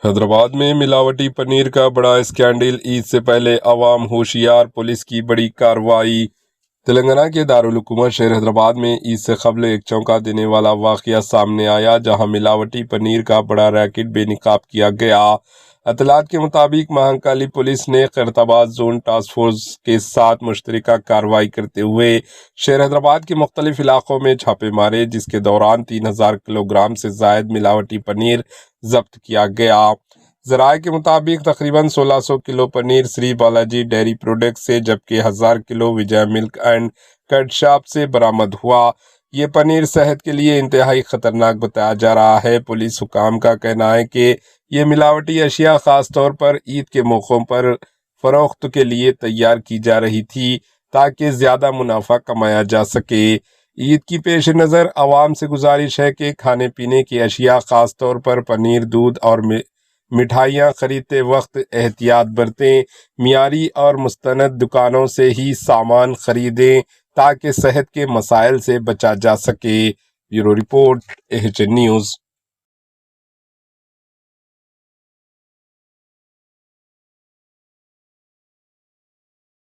حیدرآباد میں ملاوٹی پنیر کا بڑا اسکینڈل، عید سے پہلے عوام ہوشیار، پولیس کی بڑی کارروائی۔ تلنگانہ کے دارالحکومت شہر حیدرآباد میں عید سے قبل ایک چونکا دینے والا واقعہ سامنے آیا، جہاں ملاوٹی پنیر کا بڑا ریکٹ بے نقاب کیا گیا۔ اطلاعات کے مطابق مہانکالی پولیس نے خیرآباد زون ٹاسک فورس کے ساتھ مشترکہ کارروائی کرتے ہوئے شہر حیدرآباد کے مختلف علاقوں میں چھاپے مارے، جس کے دوران 3000 کلو گرام سے زائد ملاوٹی پنیر ضبط کیا گیا۔ ذرائع کے مطابق تقریباً 1600 کلو پنیر سری بالاجی ڈیری پروڈکٹ سے، جبکہ 1000 کلو وجے ملک اینڈ کرڈ شاپ سے برآمد ہوا۔ یہ پنیر صحت کے لیے انتہائی خطرناک بتایا جا رہا ہے۔ پولیس حکام کا کہنا ہے کہ یہ ملاوٹی اشیاء خاص طور پر عید کے موقعوں پر فروخت کے لیے تیار کی جا رہی تھی تاکہ زیادہ منافع کمایا جا سکے۔ عید کی پیش نظر عوام سے گزارش ہے کہ کھانے پینے کی اشیاء خاص طور پر پنیر، دودھ اور مٹھائیاں خریدتے وقت احتیاط برتیں، معیاری اور مستند دکانوں سے ہی سامان خریدیں تاکہ صحت کے مسائل سے بچا جا سکے۔ Bureau report, AHN news.